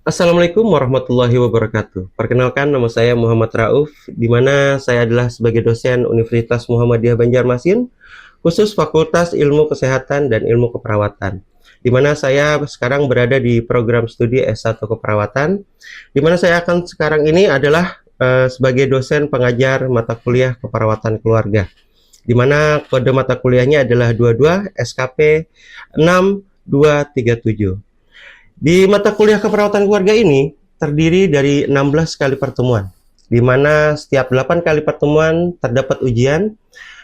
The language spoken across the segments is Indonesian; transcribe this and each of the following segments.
Assalamualaikum warahmatullahi wabarakatuh. Perkenalkan, nama saya Muhammad Rauf, di mana saya adalah sebagai dosen Universitas Muhammadiyah Banjarmasin, khusus Fakultas Ilmu Kesehatan dan Ilmu Keperawatan. Di mana saya sekarang berada di program studi S1 Keperawatan, di mana saya akan sekarang ini adalah sebagai dosen pengajar mata kuliah Keperawatan Keluarga, di mana kode mata kuliahnya adalah 22 SKP 6237. Di mata kuliah keperawatan keluarga ini terdiri dari 16 kali pertemuan, di mana setiap 8 kali pertemuan terdapat ujian.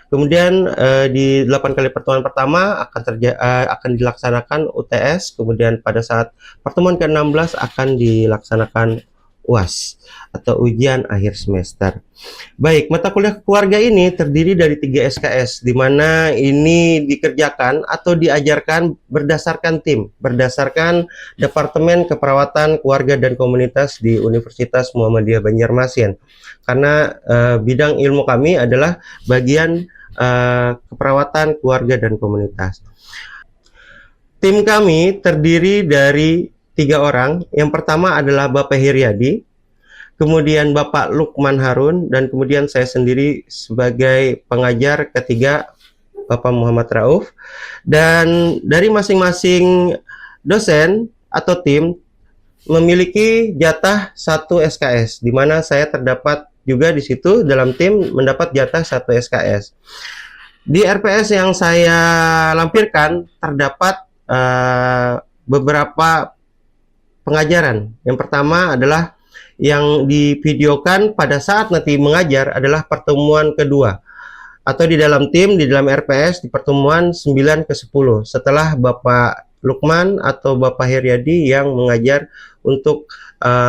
Kemudian di 8 kali pertemuan pertama akan dilaksanakan UTS, kemudian pada saat pertemuan ke-16 akan dilaksanakan UAS atau ujian akhir semester. Baik, mata kuliah keluarga ini terdiri dari 3 SKS, di mana ini dikerjakan atau diajarkan berdasarkan tim, berdasarkan Departemen Keperawatan Keluarga dan Komunitas di Universitas Muhammadiyah Banjarmasin. Karena bidang ilmu kami adalah bagian keperawatan keluarga dan komunitas. Tim kami terdiri dari 3 orang. Yang pertama adalah Bapak Hiryadi, kemudian Bapak Lukman Harun, dan kemudian saya sendiri sebagai pengajar ketiga, Bapak Muhammad Rauf. Dan dari masing-masing dosen atau tim memiliki jatah 1 SKS, di mana saya terdapat juga di situ dalam tim mendapat jatah 1 SKS. Di RPS yang saya lampirkan terdapat beberapa pengajaran. Yang pertama adalah yang divideokan pada saat nanti mengajar adalah pertemuan kedua, atau di dalam tim, di dalam RPS di pertemuan 9 ke 10 setelah Bapak Lukman atau Bapak Hiryadi yang mengajar untuk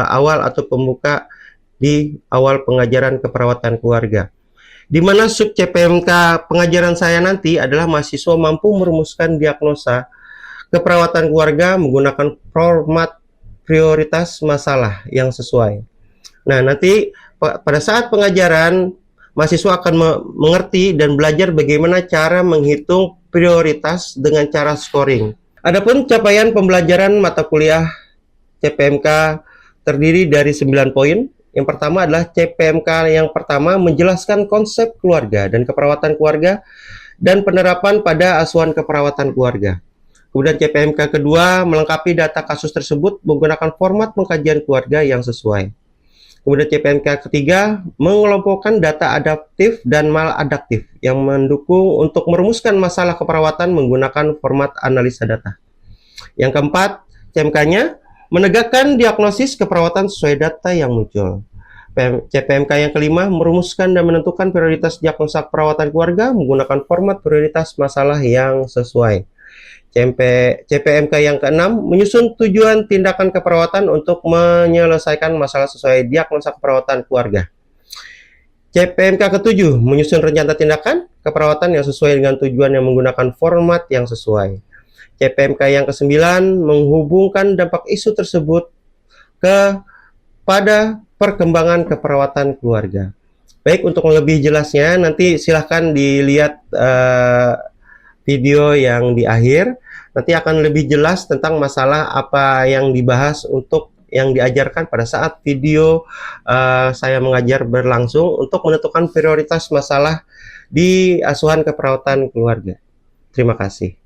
awal atau pembuka di awal pengajaran keperawatan keluarga. Di mana sub CPMK pengajaran saya nanti adalah mahasiswa mampu merumuskan diagnosa keperawatan keluarga menggunakan format prioritas masalah yang sesuai. Nah, nanti pada saat pengajaran, mahasiswa akan mengerti dan belajar bagaimana cara menghitung prioritas dengan cara scoring. Adapun capaian pembelajaran mata kuliah CPMK terdiri dari 9 poin. Yang pertama adalah CPMK yang pertama menjelaskan konsep keluarga dan keperawatan keluarga dan penerapan pada asuhan keperawatan keluarga. Kemudian CPMK kedua melengkapi data kasus tersebut menggunakan format pengkajian keluarga yang sesuai. Kemudian CPMK ketiga mengelompokkan data adaptif dan maladaptif yang mendukung untuk merumuskan masalah keperawatan menggunakan format analisa data. Yang keempat, CMK-nya menegakkan diagnosis keperawatan sesuai data yang muncul. CPMK yang kelima merumuskan dan menentukan prioritas diagnosa keperawatan keluarga menggunakan format prioritas masalah yang sesuai. CPMK yang keenam menyusun tujuan tindakan keperawatan untuk menyelesaikan masalah sesuai diagnosa keperawatan keluarga. CPMK ketujuh menyusun rencana tindakan keperawatan yang sesuai dengan tujuan yang menggunakan format yang sesuai. CPMK yang kesembilan menghubungkan dampak isu tersebut pada perkembangan keperawatan keluarga. Baik, untuk lebih jelasnya nanti silahkan dilihat video yang di akhir. Nanti akan lebih jelas tentang masalah apa yang dibahas untuk yang diajarkan pada saat video saya mengajar berlangsung untuk menentukan prioritas masalah di asuhan keperawatan keluarga. Terima kasih.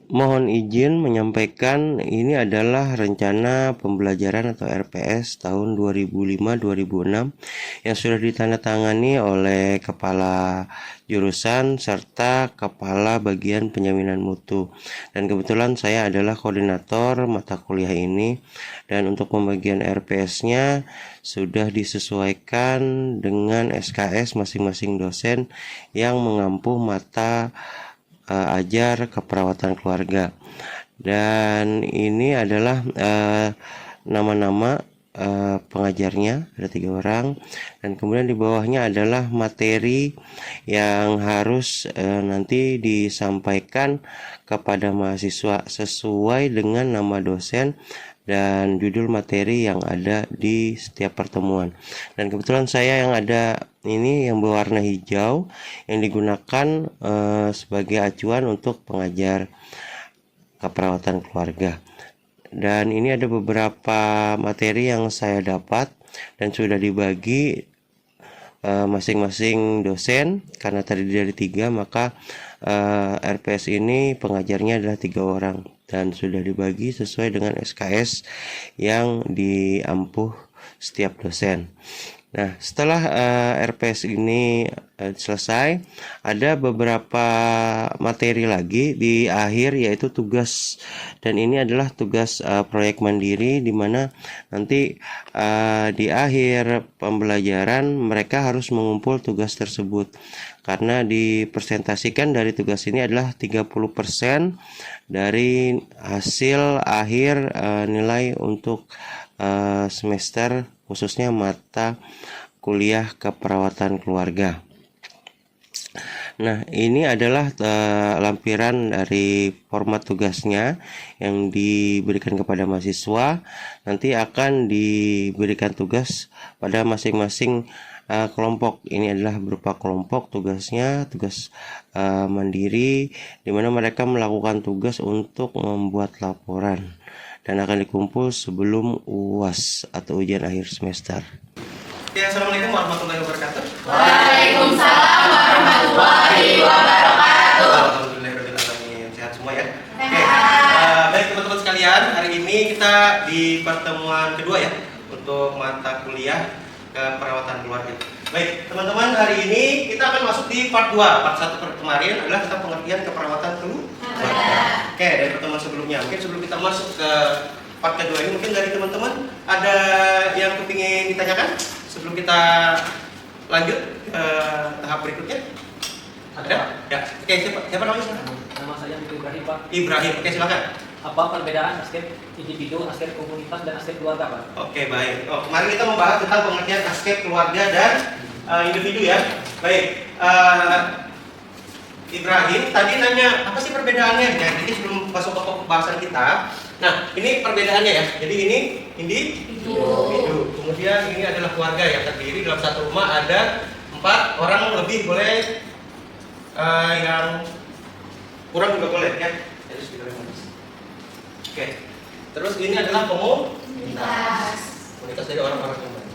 Mohon izin menyampaikan ini adalah rencana pembelajaran atau RPS tahun 2005-2006 yang sudah ditandatangani oleh Kepala Jurusan serta Kepala Bagian Penjaminan Mutu. Dan kebetulan saya adalah koordinator mata kuliah ini, dan untuk pembagian RPS-nya sudah disesuaikan dengan SKS masing-masing dosen yang mengampu mata ajar keperawatan keluarga. Dan ini adalah nama-nama pengajarnya, ada 3 orang, dan kemudian di bawahnya adalah materi yang harus nanti disampaikan kepada mahasiswa sesuai dengan nama dosen dan judul materi yang ada di setiap pertemuan. Dan kebetulan saya yang ada ini yang berwarna hijau yang digunakan sebagai acuan untuk pengajar keperawatan keluarga. Dan ini ada beberapa materi yang saya dapat dan sudah dibagi masing-masing dosen. Karena tadi dari 3, maka RPS ini pengajarnya adalah 3 orang dan sudah dibagi sesuai dengan SKS yang diampuh setiap dosen. Nah, setelah RPS ini selesai, ada beberapa materi lagi di akhir, yaitu tugas. Dan ini adalah tugas proyek mandiri, di mana nanti di akhir pembelajaran mereka harus mengumpul tugas tersebut. Karena dipresentasikan dari tugas ini adalah 30% dari hasil akhir nilai untuk semester, khususnya mata kuliah keperawatan keluarga. Nah, ini adalah lampiran dari format tugasnya yang diberikan kepada mahasiswa. Nanti akan diberikan tugas pada masing-masing kelompok. Ini adalah berupa kelompok tugasnya, tugas mandiri, di mana mereka melakukan tugas untuk membuat laporan dan akan dikumpul sebelum UAS atau ujian akhir semester. Ya, Assalamualaikum warahmatullahi wabarakatuh. Waalaikumsalam warahmatullahi wabarakatuh. Alhamdulillahirrahmanirrahim. Sehat semua ya? Oke. Baik teman-teman sekalian, hari ini kita di pertemuan kedua ya untuk mata kuliah keperawatan keluarga. Baik, teman-teman, hari ini kita akan masuk di part 2. Part 1 kemarin adalah tentang pengertian keperawatan keluarga. Oke, dari pertemuan sebelumnya. Mungkin sebelum kita masuk ke part kedua ini, mungkin dari teman-teman ada yang kepingin ditanyakan sebelum kita lanjut ke tahap berikutnya? Ada? Ya. Oke, siapa namanya? Nama saya Ibrahim, Pak. Ibrahim. Oke, silakan. Apa perbedaan aspek individu, aspek komunitas, dan aspek keluarga, Pak? Oke, baik. Kemarin kita membahas tentang pengertian aspek keluarga dan individu ya. Baik. Ibrahim tadi nanya apa sih perbedaannya ya? Jadi sebelum masuk ke pembahasan kita, nah ini perbedaannya ya. Jadi ini individu. Kemudian ini adalah keluarga yang terdiri dalam satu rumah ada 4 orang lebih, boleh yang kurang juga boleh ya. Jadi sekitar 15. Oke. Terus ini adalah komunitas dari orang-orang yang banyak.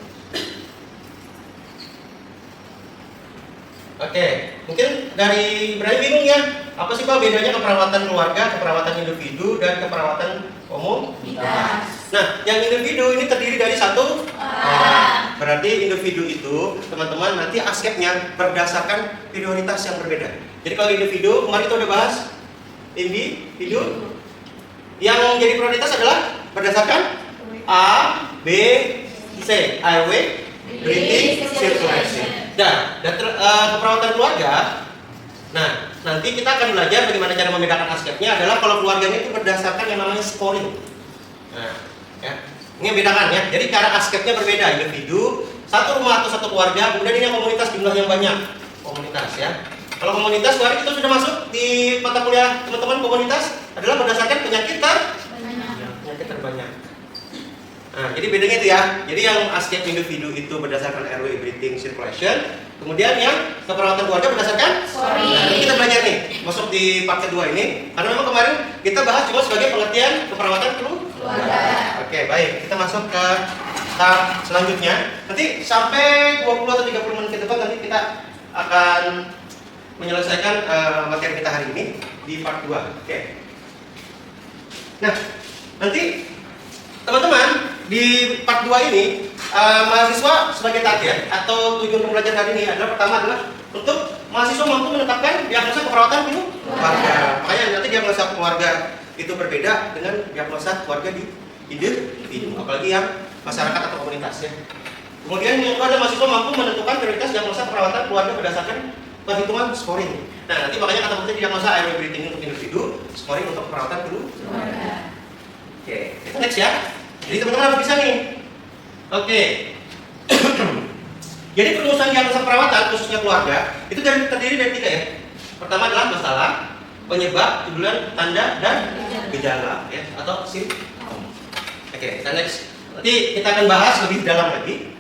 Oke, mungkin dari Ibrahim bingung ya, apa sih Pak bedanya keperawatan keluarga, keperawatan individu, dan keperawatan komunitas? Nah, yang individu ini terdiri dari 1 orang. Berarti individu itu, teman-teman, nanti aspeknya berdasarkan prioritas yang berbeda. Jadi kalau individu, kemarin kita udah bahas individu. Yang jadi prioritas adalah berdasarkan A, B, C, airway, breathing, circulation. Dan keperawatan keluarga, nah nanti kita akan belajar bagaimana cara membedakan aspeknya adalah kalau keluarganya itu berdasarkan yang namanya scoring. Nah, ya, ini bedakan ya. Jadi cara aspeknya berbeda, individu, 1 rumah atau 1 keluarga, kemudian ini komunitas, jumlah yang banyak, komunitas ya. Kalau komunitas, kemarin kita sudah masuk di mata kuliah teman-teman, komunitas adalah berdasarkan penyakit terbanyak. Nah, jadi bedanya itu ya. Jadi yang aspek individu itu berdasarkan airway, breathing, circulation. Kemudian yang keperawatan keluarga berdasarkan scoring. Nah, ini kita belajar nih, masuk di part kedua ini. Karena memang kemarin kita bahas cuma sebagai pengertian keperawatan keluarga. Oke, baik. Kita masuk ke tahap selanjutnya. Nanti sampai 20 atau 30 menit ke depan nanti kita akan menyelesaikan materi kita hari ini di part 2. Oke. Nah, nanti teman-teman di part 2 ini mahasiswa sebagai target atau tujuan pembelajaran hari ini adalah pertama adalah untuk mahasiswa mampu menetapkan diagnosa keperawatan keluarga. Makanya nanti diagnosa keluarga itu berbeda dengan diagnosa keluarga di individu, apalagi yang masyarakat atau komunitas ya. Kemudian yang kedua adalah mahasiswa mampu menentukan prioritas diagnosa keperawatan keluarga berdasarkan perhitungan scoring. Nah, nanti makanya kata penting diagnosa airway breathing untuk individu, scoring untuk keperawatan keluarga. Oke, kita next ya. Jadi teman-teman harus bisa nih. Oke. Jadi perumusan diagnosa perawatan khususnya keluarga itu terdiri dari 3 ya. Pertama adalah masalah, penyebab, tujuan, tanda, dan gejala ya, atau simptom. Oke, kita next. Nanti kita akan bahas lebih dalam lagi.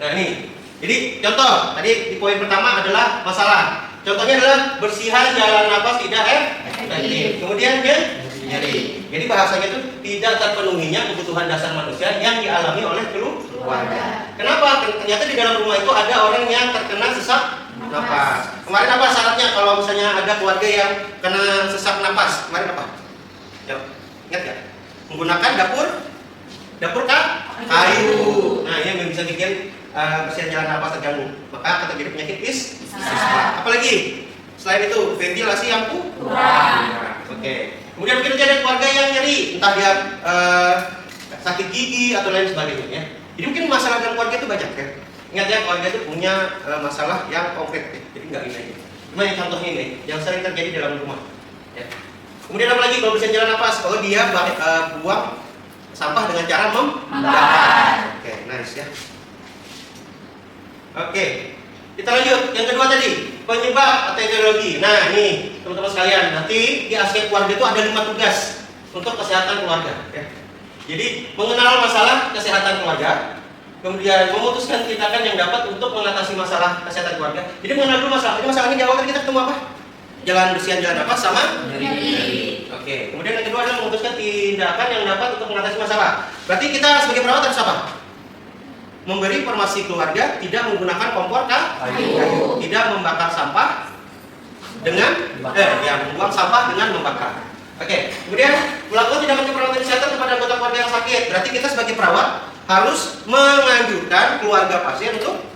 Nah ini, jadi contoh tadi di poin pertama adalah masalah. Contohnya adalah bersihan jalan napas tidak efektif. Kemudian nyeri. Jadi bahasanya itu tidak terpenuhinya kebutuhan dasar manusia yang dialami oleh keluarga. Kenapa? Ternyata di dalam rumah itu ada orang yang terkena sesak napas. Kemarin apa syaratnya kalau misalnya ada keluarga yang kena sesak napas? Kemarin apa? Yuk, ingat ya? Menggunakan dapur kayu. Nah, ini yang bisa bikin persiapan jalan napas terganggu. Maka akan terjadi penyakit ispa. Apalagi selain itu ventilasi yang kurang. Oke. Kemudian mungkin ada keluarga yang nyeri, entah dia sakit gigi atau lain sebagainya. Ya. Jadi mungkin masalah dalam keluarga itu banyak ya. Ingat ya, keluarga itu punya masalah yang konkret. Ya. Jadi nggak ini aja. Cuma yang contohnya ini, yang sering terjadi dalam rumah. Ya. Kemudian apa lagi kalau bisa jalan napas? Kalau dia buang sampah dengan cara membakar. Oke, nice ya. Oke, kita lanjut. Yang kedua tadi, penyebab atau etiologi. Nah, ini teman-teman sekalian, nanti di aspek keluarga itu ada 5 tugas untuk kesehatan keluarga. Ya. Jadi mengenal masalah kesehatan keluarga, kemudian memutuskan tindakan yang dapat untuk mengatasi masalah kesehatan keluarga. Jadi mengenal dulu masalah. Jadi masalah ini di awal tadi kita ketemu apa? Jalan bersihan, jalan napas sama nyeri. Oke. Kemudian yang kedua adalah memutuskan tindakan yang dapat untuk mengatasi masalah. Berarti kita sebagai perawat harus apa? Memberi informasi keluarga tidak menggunakan kompor kayu, tidak membakar sampah dengan membuang sampah dengan membakar. Oke. Kemudian melakukan tindakan perawatan kesehatan kepada anggota keluarga yang sakit. Berarti kita sebagai perawat harus menganjurkan keluarga pasien untuk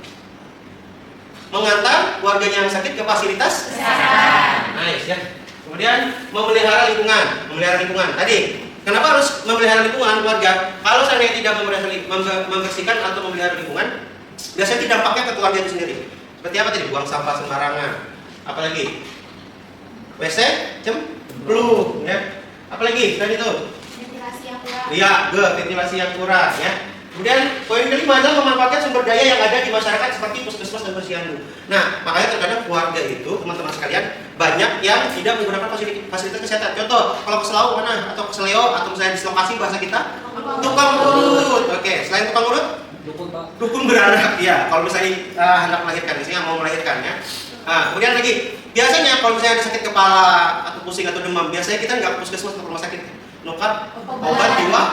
mengantar keluarganya yang sakit ke fasilitas kesehatan. Nice ya. Kemudian memelihara lingkungan. Tadi kenapa harus memelihara lingkungan keluarga? Kalau saya tidak membersihkan atau memelihara lingkungan, biasanya itu dampaknya ke keluarga itu sendiri. Seperti apa tadi? Buang sampah sembarangan. Apalagi? WC cemplung ya. Apalagi selain itu? Ventilasi yang kurang. Iya, ventilasi yang kurang ya. Kemudian poin kelima adalah memanfaatkan sumber daya yang ada di masyarakat seperti puskesmas dan posyandu. Nah, makanya terkadang keluarga itu, teman-teman sekalian, banyak yang tidak menggunakan fasilitas kesehatan. Contoh, kalau ke Selau mana? Atau ke Seleo, atau misalnya dislokasi bahasa kita, tukang urut. Oke, selain tukang urut, dukun beranak. Ya, kalau misalnya hendak melahirkan, misalnya mau melahirkan ya. Nah, kemudian lagi, biasanya kalau misalnya ada sakit kepala atau pusing atau demam, biasanya kita nggak ke puskesmas atau rumah sakit. Nukar obat jiwa.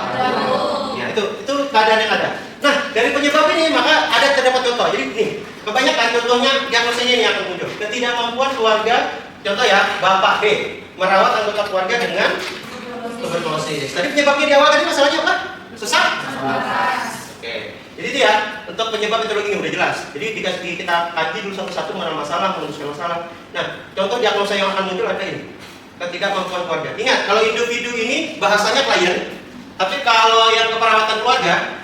Ya, itu keadaan yang ada. Nah, dari penyebab ini maka terdapat contoh. Jadi nih, kebanyakan contohnya diagnosanya ini akan muncul. Ketidakmampuan keluarga, contoh ya, Bapak B merawat anggota keluarga dengan tuberkulosis. Tadi penyebabnya di awal tadi masalahnya apa? Sesak. Oke. Jadi itu ya, untuk penyebab etiologi ini udah jelas. Jadi kita kaji dulu satu-satu mengenal masalah, memutuskan masalah. Nah, contoh diagnosa yang akan muncul ada ini. Ketidakmampuan keluarga. Ingat, kalau individu ini bahasanya klien, tapi kalau yang keperawatan keluarga,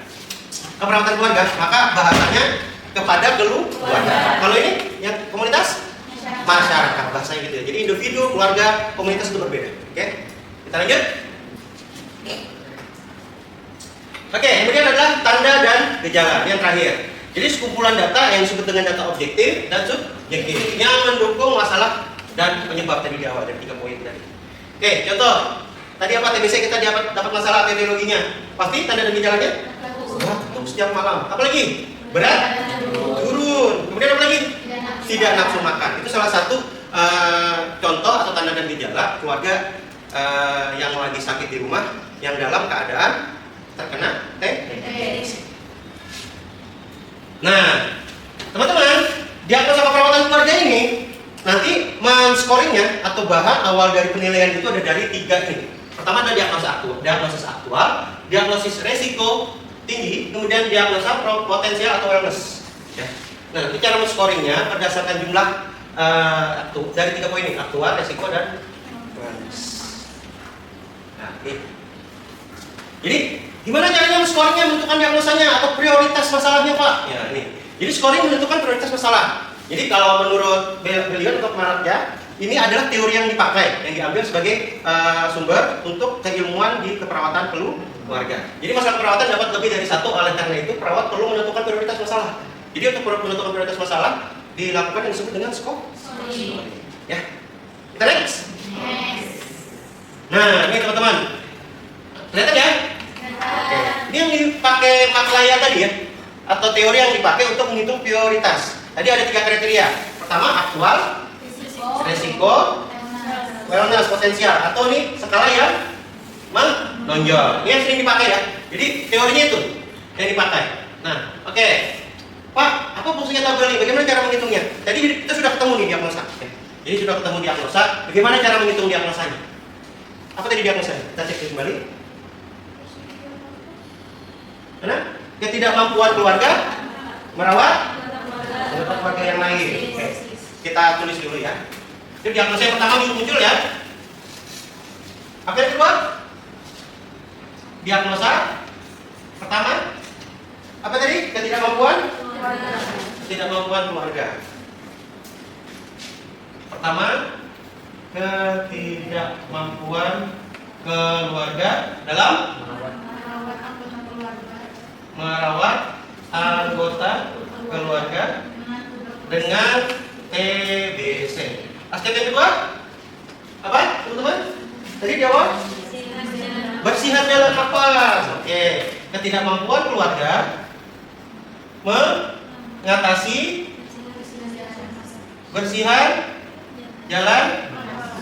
maka bahasanya kepada keluarga. Kalau ini yang komunitas masyarakat, bahasanya gitu ya. Jadi individu, keluarga, komunitas itu berbeda. Oke, kita lanjut. Oke, kemudian adalah tanda dan gejala yang terakhir. Jadi sekumpulan data yang disebut dengan data objektif dan subjektif yang mendukung masalah dan penyebab tadi di awal dari 3 poin tadi. Oke, contoh tadi apa TBC kita dapat masalah etiologinya. Pasti tanda dan gejalanya batuk setiap malam. Apalagi berat turun. Kemudian apa lagi? Tidak nafsu makan. Itu salah satu contoh atau tanda dan gejala keluarga yang lagi sakit di rumah yang dalam keadaan terkena TBC. Nah, teman-teman, diagnosa keperawatan keluarga ini nanti men-scoringnya atau bahan awal dari penilaian itu ada dari 3 ini. Pertama ada diagnosis aktual, diagnosis resiko tinggi, kemudian diagnosa potensial atau wellness. Ya. Nah, nanti cara men-scoringnya berdasarkan jumlah dari 3 poin ini, aktual, resiko, dan wellness. Nah, ini. Jadi, gimana caranya men-scoringnya menentukan diagnosanya atau prioritas masalahnya, Pak? Ya, ini. Jadi scoring menentukan prioritas masalah. Jadi kalau menurut beliau untuk Maratja, ini adalah teori yang dipakai, yang diambil sebagai sumber untuk keilmuan di keperawatan keluarga. Jadi masalah perawatan dapat lebih dari satu, oleh karena itu perawat perlu menentukan prioritas masalah. Jadi untuk menentukan prioritas masalah dilakukan yang disebut dengan scoring. Ya, kita next. Nah, ini teman-teman, kelihatan ya? Oke. Ini yang dipakai Maklaya tadi ya, atau teori yang dipakai untuk menghitung prioritas. Tadi ada 3 kriteria. Pertama aktual, resiko, wellness, potensial. Atau nih skala yang menonjol. Ini yang sering dipakai ya. Jadi teorinya itu yang dipakai. Nah, oke. Pak, apa fungsinya tabel ini? Bagaimana cara menghitungnya? Tadi kita sudah ketemu nih diagnosa. Jadi sudah ketemu diagnosa. Bagaimana cara menghitung diagnosanya? Apa tadi diagnosanya? Kita cek kembali. Mana? Ketidakmampuan keluarga merawat keluarga yang lain. Oke. Kita tulis dulu ya. Itu diagnosa yang pertama muncul ya. Apa yang kedua? Diagnosa pertama apa tadi? Ketidakmampuan keluarga. Pertama, ketidakmampuan keluarga dalam merawat anggota keluarga dengan TBC. Aspek yang kedua apa, teman-teman? Tadi jawab bersihan jalan napas. Oke, ketidakmampuan keluarga mengatasi bersihan jalan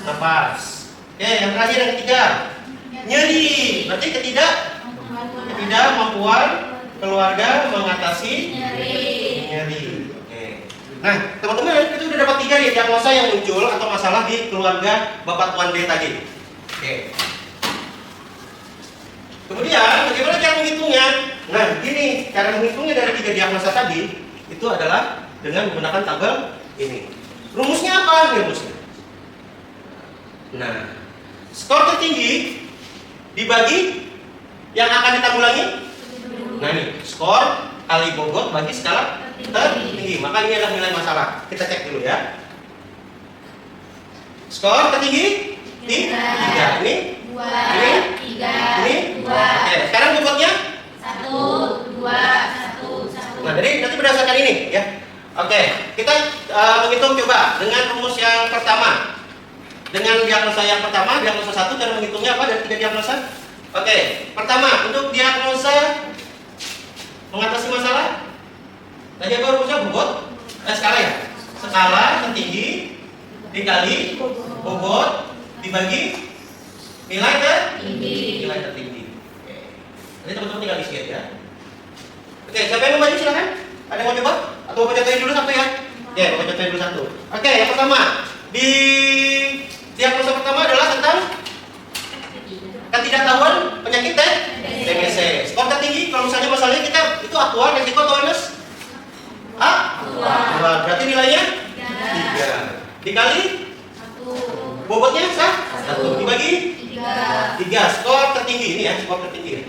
napas. Oke, yang terakhir yang ketiga, nyeri. Berarti ketidakmampuan keluarga mengatasi nyeri. Oke. Nah, teman-teman, itu udah dapat 3 nih diagnosa yang muncul atau masalah di keluarga Bapak Tuan D tadi. Oke. Kemudian bagaimana cara menghitungnya? Nah, gini, cara menghitungnya dari 3 diagnosa tadi itu adalah dengan menggunakan tabel ini. Rumusnya apa? Rumusnya. Nah, skor tertinggi dibagi yang akan ditanggulangi. Nah, ini skor kali bobot bagi skala tertinggi. Maka ini adalah nilai masalah. Kita cek dulu ya. Skor tertinggi 3. Ini 2, ini 3, ini 2. Oke, sekarang bobotnya 1, 2, 1, 1. Nah, jadi nanti berdasarkan ini ya. Oke, kita menghitung coba dengan rumus yang pertama. Dengan diagnosa yang pertama, diagnosa 1, cara menghitungnya apa dari 3 diagnosa? Oke, pertama untuk diagnosa mengatasi masalah. Tadi apa rumusnya? Bobot skala ya. Skala tertinggi dikali bobot dibagi nilai tertinggi. Oke. Nanti teman-teman tinggal isi ya. Oke, siapa yang mau maju silakan. Ada yang mau coba? Atau mau contohin dulu satu ya? Oke, mau contohin dulu satu. Oke, yang pertama di diagnosa pertama adalah tentang ketidaktahuan penyakit TBC. Skor tertinggi kalau misalnya masalahnya kita itu aktual, resiko atau minus? Aktual. Berarti nilainya 3 dikali 1, bobotnya 1 dibagi 3. Skor tertinggi ini ya, skor tertinggi.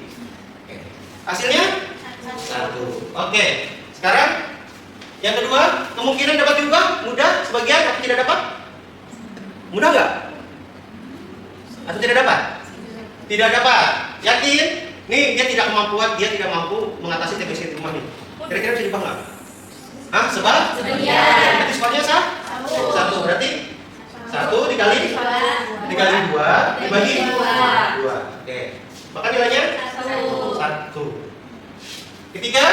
Oke. Hasilnya 1. Oke. Sekarang yang kedua, kemungkinan dapat diubah mudah sebagian atau tidak dapat? Mudah nggak? Atau tidak dapat? Tidak dapat. Yakin? Nih dia tidak mampu mengatasi TBC di rumah nih. Kira-kira bisa diubah nggak? Hah? Sebagian. Berarti skornya 1. Berarti 1 dikali 2 dibagi 2. Oke. Maka nilainya 1. Ketiga,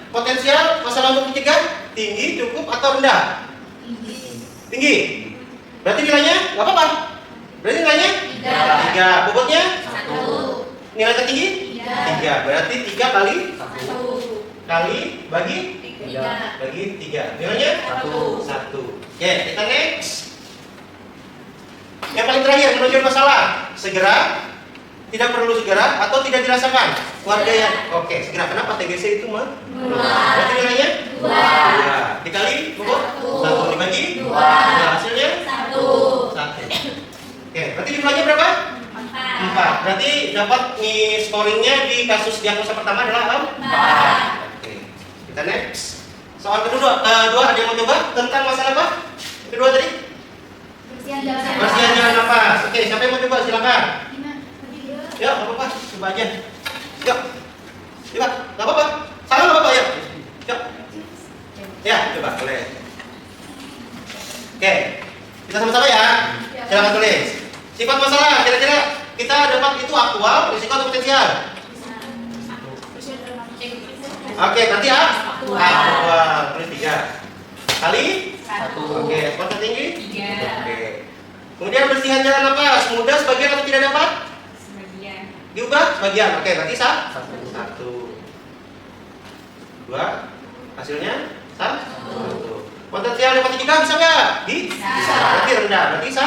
potensial masalah untuk mencegah tinggi, cukup atau rendah? Tinggi. Berarti nilainya nggak apa-apa. Berarti nilainya 3. Bobotnya 1. Nilai tertinggi 3. Berarti 3 kali 1 bagi 3. Nilainya 1. Oke, kita next. Yang paling terakhir, menunjuk masalah. Segera, tidak perlu segera, atau tidak dirasakan. Keluarga yang oke, segera. Kenapa? TBC itu mah? Berarti nilainya 2 dikali bobot 1 dibagi 2. Hasilnya 1. Oke, berarti jumlahnya berapa? 4. Berarti dapat nih scoringnya di kasus diagnosa pertama adalah 4. Oke, kita next. Soal kedua ada yang mau coba tentang masalah apa? Kedua tadi? Bersihan jalan napas. Oke, siapa yang mau coba silakan. Yuk, nggak apa-apa, coba aja. Yuk, coba, nggak apa-apa. Salah nggak apa-apa ya. Yuk, ya coba boleh. Oke, kita sama-sama ya. Silakan tulis. Sifat masalah, kira-kira kita dapat itu aktual, risiko atau potensial? Oke, berarti ya aktual. Tulis 3 kali 1. Oke, skor tertinggi 3. Oke. Kemudian bersihan jalan napas, mudah sebagian atau tidak dapat? diubah sebagian. Oke, berarti 1. 2. Hasilnya 1. Potensial dapat 3 bisa nggak? Bisa. Berarti rendah. Berarti 1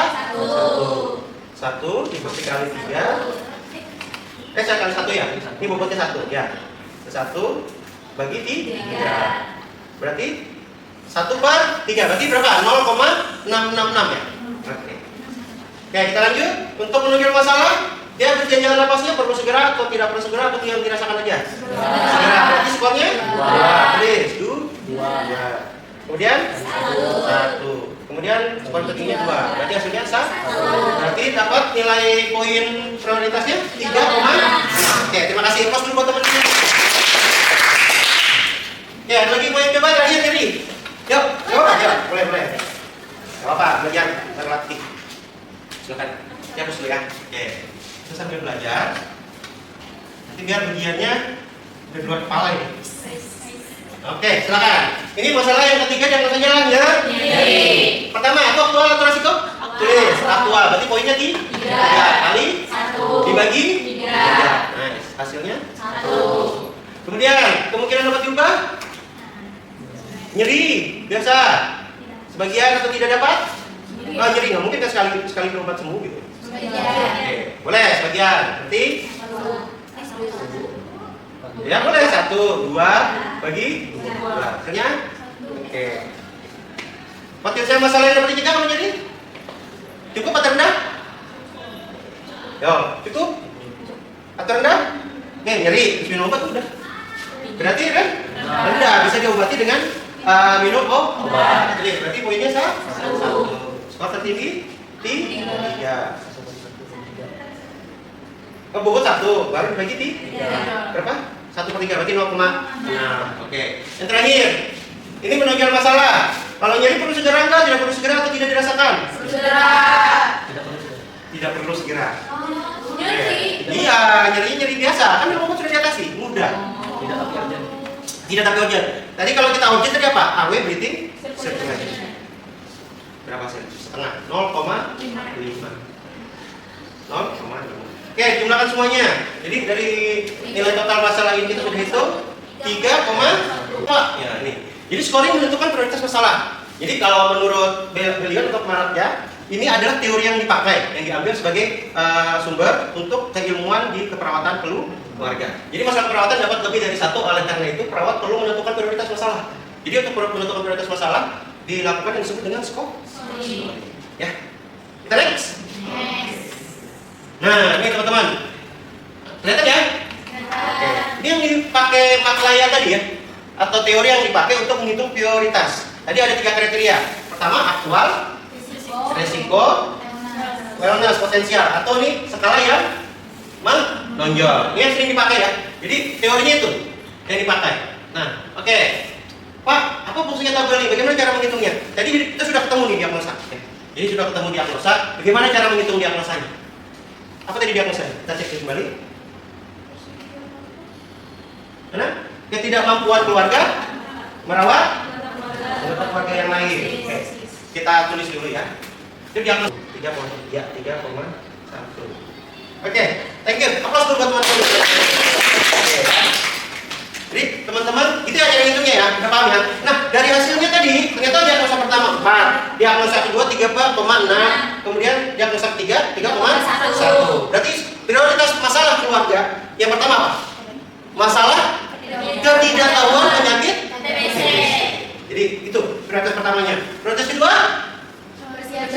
dibagi kali 3. Saya akan 1 ya. Ini bobotnya 1 ya. 1 bagi 3. Berarti 1/3. Berarti berapa? 0,666 ya. Oke. Oke, kita lanjut. Untuk menunjukkan masalah, dia berjalan jalan napasnya perlu segera atau tidak perlu segera atau yang dirasakan aja? Segera. Berarti skornya 2. Tulis 2. Kemudian 1. Kemudian skor tertingginya 2. Berarti hasilnya 1. Berarti dapat nilai poin prioritasnya 3,5. Oke, terima kasih. Pas dulu buat teman-teman. Oke, ada lagi poin coba terakhir jadi. Yuk, coba aja. Boleh. Gak apa-apa, belajar berlatih. Silakan. Ya, harus dulu ya. Oke. Kita sambil belajar. Nanti biar bagiannya udah keluar kepala ini. Oke, silakan. Ini masalah yang ketiga yang rasanya jalannya. Pertama, aku aktual atau resiko? Tulis aktual. Berarti poinnya 3 kali 1 dibagi 3. Nice. Hasilnya 1. Kemudian kemungkinan dapat diubah? Nyeri biasa. Sebagian atau tidak dapat? Oh, nyeri nggak mungkin kan sekali berobat sembuh gitu. Oke, boleh sebagian. Berarti ya boleh 1, 2 bagi 2. Hasilnya? Oke. Potensial masalah yang dapat dicegah kalau jadi? Cukup atau rendah? Yo, cukup? Atau rendah? Oke, nyeri, minum obat udah. Berarti kan? Rendah, bisa diobati dengan minum obat. Jadi berarti poinnya 1. Skor tertinggi 3. Bobot 1, baru dibagi 3. Berapa? 1/3, berarti 0,6. Oke. Yang terakhir, ini menonjol masalah. Kalau nyeri perlu segera enggak? Tidak perlu segera atau tidak dirasakan? Tidak perlu segera. Iya, nyeri biasa. Kan yang obat sudah diatasi, mudah. Tidak tapi urgent. Tadi kalau kita urgent tadi apa? AW breathing setengah. Berapa sen? Setengah. 0,5. 0,5. Oke, jumlahkan semuanya. Jadi dari nilai total masalah ini kita sudah hitung 3,4. Ya, ini. Jadi scoring menentukan prioritas masalah. Jadi kalau menurut beliau untuk Maratya, ini adalah teori yang dipakai, yang diambil sebagai sumber untuk keilmuan di keperawatan keluarga. Jadi masalah perawatan dapat lebih dari 1, oleh karena itu perawat perlu menentukan prioritas masalah. Jadi untuk menentukan prioritas masalah dilakukan yang disebut dengan scoring. Ya, kita next. Nah, ini teman-teman, kelihatan ya? Oke. Ini yang dipakai Maklaya tadi ya, atau teori yang dipakai untuk menghitung prioritas. Tadi ada 3 kriteria. Pertama, aktual, resiko, wellness, potensial, atau ini skala yang menonjol. Ini yang sering dipakai ya. Jadi teorinya itu yang dipakai. Nah, oke. Pak, apa fungsinya tabel ini? Bagaimana cara menghitungnya? Tadi kita sudah ketemu nih diagnosa. Jadi sudah ketemu diagnosa. Bagaimana cara menghitung diagnosanya? Apa tadi diagnosanya? Kita cek kembali. Karena ketidakmampuan keluarga merawat keluarga yang lain. Oke. Kita tulis dulu ya. Itu diagnosa 3,1. Oke, thank you. Aplaus dulu buat teman-teman. Oke. Jadi teman-teman, itu aja yang hitungnya ya, udah paham ya. Nah, dari hasilnya tadi, ternyata diagnosa pertama 4, diagnosa kedua 3,6, kemudian diagnosa ketiga 3,1. Berarti prioritas masalah keluarga yang pertama apa? Masalah ketidaktahuan penyakit TBC. Jadi itu prioritas pertamanya. Prioritas kedua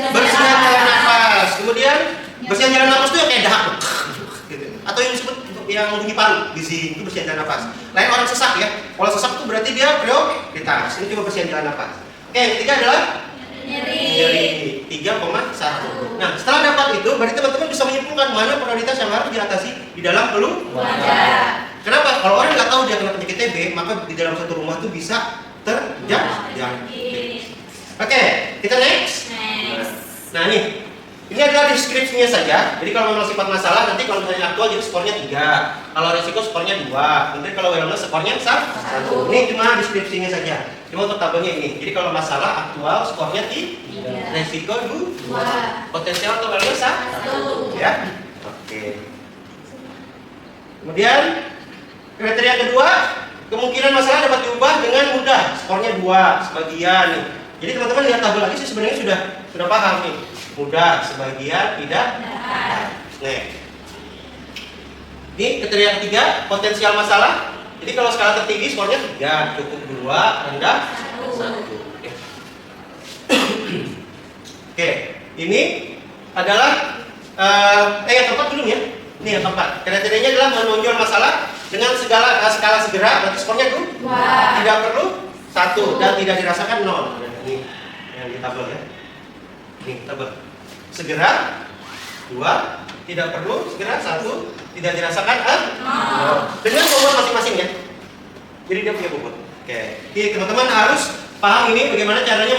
bersihan jalan nafas. Kemudian bersihan jalan nafas itu yang kayak dahak gitu. Atau yang disebut yang bunyi paru, breathing, itu bersihan jalan nafas. Lain orang sesak ya. Kalau sesak itu berarti dia prioritas. Ini cuma bersihan jalan nafas. Oke, yang ketiga adalah nyeri 3,1. Nah, setelah dapat itu, berarti teman-teman bisa menyimpulkan mana prioritas yang harus diatasi di dalam keluarga. Kenapa? Kalau orang nggak tahu dia kena penyakit TB, maka di dalam satu rumah itu bisa terjadi. Oke, kita next. Nah, ini adalah deskripsinya saja. Jadi kalau memang sifat masalah, nanti kalau misalnya aktual jadi skornya 3. Kalau resiko skornya 2. Nanti kalau wellness skornya 1. Ini cuma deskripsinya saja. Cuma untuk tabelnya ini. Jadi kalau masalah aktual skornya 3. Resiko 2. Potensial atau wellness 1. Ya. Oke. Kemudian kriteria kedua, kemungkinan masalah dapat diubah dengan mudah. Skornya 2 sebagian nih. Jadi teman-teman lihat tabel lagi sih sebenarnya sudah paham nih. Mudah, sebagian, tidak. Nih. Ini kriteria ketiga, potensial masalah. Jadi kalau skala tertinggi skornya 3, cukup 2, rendah 1. Oke, ini adalah yang keempat belum ya? Ini yang keempat. Kriterianya adalah menonjol masalah dengan skala segera, berarti skornya 2. Tidak perlu 1 dan tidak dirasakan 0. Ini yang di tabel ya. Ini tabel. Segera 2, tidak perlu segera 1, tidak dirasakan 0. Dengan bobot masing-masing ya. Jadi dia punya bobot. Oke. Jadi teman-teman harus paham ini bagaimana caranya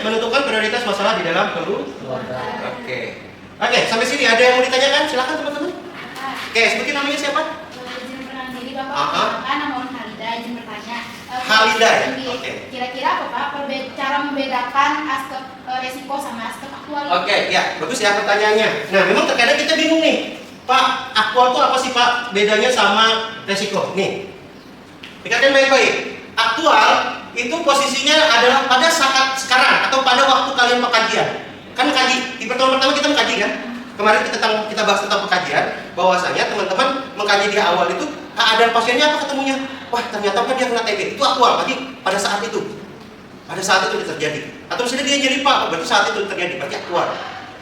menentukan prioritas masalah di dalam keluarga. Oke, sampai sini ada yang mau ditanyakan? Silakan teman-teman. Oke, sebutin namanya siapa? Izin perkenalan diri Bapak. Perkenalkan, nama orang Halida. Izin bertanya. Halida ya? Oke. Kira-kira apa Pak cara membedakan aspek resiko sama aspek aktual? Oke, ya bagus ya pertanyaannya. Nah, memang terkadang kita bingung nih, Pak, aktual itu apa sih Pak? Bedanya sama resiko. Nih, pikirkan baik-baik. Aktual itu posisinya adalah pada saat sekarang atau pada waktu kalian pengkajian. Kan kaji, di pertemuan pertama kita mengkaji kan? Kemarin kita bahas tentang pengkajian, bahwasanya teman-teman mengkaji di awal itu keadaan pasiennya apa ketemunya? Wah, ternyata Pak dia kena TB. Itu aktual, berarti pada saat itu. Pada saat itu terjadi. Atau misalnya dia jadi Pak, berarti saat itu terjadi, berarti aktual.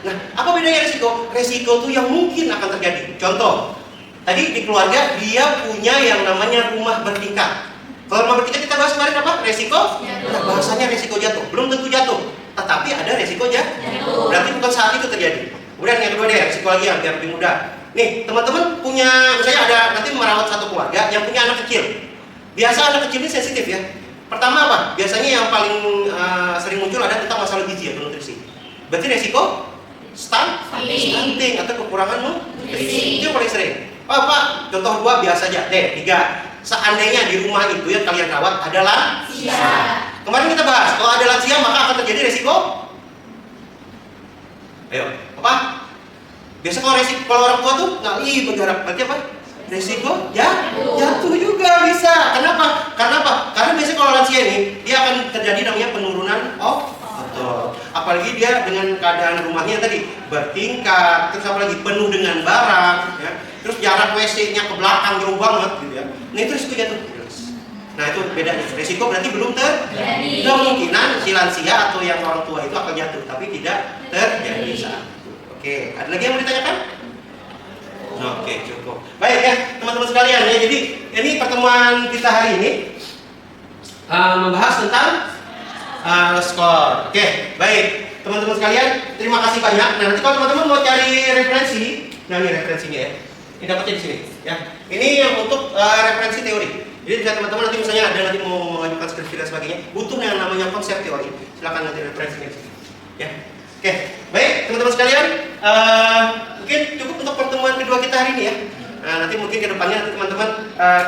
Nah, apa bedanya resiko? Resiko itu yang mungkin akan terjadi. Contoh, tadi di keluarga dia punya yang namanya rumah bertingkat. Kalau rumah bertingkat kita bahas kemarin apa? Resiko? Nah, bahasanya resiko jatuh. Belum tentu jatuh, tetapi ada resiko jatuh. Berarti bukan saat itu terjadi. Kemudian yang kedua deh, resiko lagi yang biar lebih mudah. Nih, teman-teman punya, misalnya ada nanti merawat satu keluarga yang punya anak kecil. Biasa anak kecil ini sensitif ya. Pertama apa? Biasanya yang paling sering muncul ada tentang masalah gizi atau nutrisi. Berarti resiko stunting atau kekurangan nutrisi. Itu yang paling sering. Oh Pak, contoh 2 biasa aja. 3. Seandainya di rumah itu yang kalian rawat adalah lansia. Kemarin kita bahas, kalau ada lansia maka akan terjadi resiko. Ayo, apa? Biasa kalau orang tua tuh nggak bergerak, berarti apa? Resiko jatuh juga bisa. Kenapa? Karena apa? Karena biasanya kalau lansia ini dia akan terjadi namanya penurunan otot. Apalagi dia dengan keadaan rumahnya tadi bertingkat, terus apalagi penuh dengan barang, ya. Terus jarak WC-nya ke belakang jauh banget, gitu ya. Nah itu resiko jatuh. Nah itu beda. Resiko berarti belum terjadi. Kemungkinan si lansia atau yang orang tua itu akan jatuh, tapi tidak terjadi saat itu. Oke, ada lagi yang mau ditanyakan? Oke, cukup. Baik ya, teman-teman sekalian ya. Jadi ini pertemuan kita hari ini membahas tentang skor. Oke, baik. Teman-teman sekalian, terima kasih banyak. Nah, nanti kalau teman-teman mau cari referensi, nah ini referensinya ya. Ini dapatnya di sini ya. Ini yang untuk referensi teori. Jadi bisa teman-teman nanti misalnya ada nanti mau mengajukan skripsi dan sebagainya, butuh yang namanya konsep teori. Silakan nanti referensinya di sini. Ya. Oke, baik teman-teman sekalian, mungkin cukup untuk pertemuan kedua kita hari ini ya. Nah, nanti mungkin ke depannya nanti teman-teman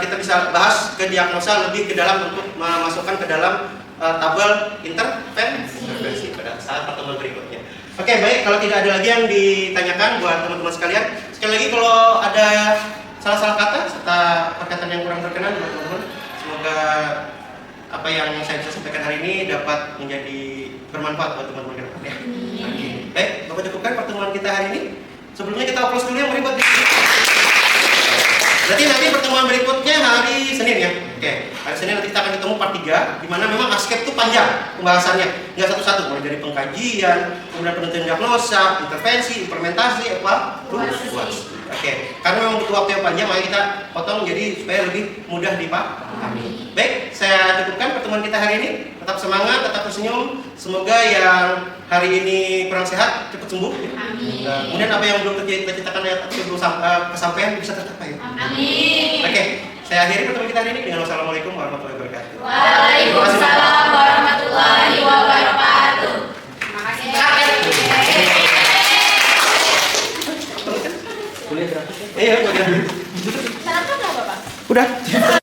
kita bisa bahas ke diagnosa lebih ke dalam untuk memasukkan ke dalam tabel intervensi pada saat pertemuan berikutnya. Oke, baik, kalau tidak ada lagi yang ditanyakan buat teman-teman sekalian, sekali lagi kalau ada salah-salah kata serta perkataan yang kurang berkenan buat teman-teman, semoga apa yang saya bisa sampaikan hari ini dapat menjadi bermanfaat buat teman-teman ke depannya. Baik, Bapak cukupkan pertemuan kita hari ini. Sebelumnya kita upload dulu yang berikut. Berarti nanti pertemuan berikutnya hari Senin ya. Oke, hari Senin nanti kita akan ketemu part 3, di mana memang askep itu panjang pembahasannya, nggak satu-satu, mulai dari pengkajian, kemudian penentuan diagnosa, intervensi, implementasi, evaluasi. Oke, karena memang butuh waktu yang panjang, maka kita potong jadi supaya lebih mudah dipahami. Baik, saya cukupkan pertemuan kita hari ini. Tetap semangat, tetap tersenyum. Semoga yang hari ini kurang sehat cepat sembuh. Amin. Kemudian apa yang belum terciptakan atau belum kesampaian bisa tercapai. Amin. Oke, saya akhiri pertemuan kita hari ini dengan wassalamualaikum warahmatullahi wabarakatuh. Waalaikumsalam warahmatullahi wabarakatuh. Terima kasih. Kuliah gratis ya? Iya, udah. Syaratnya berapa Pak? Udah.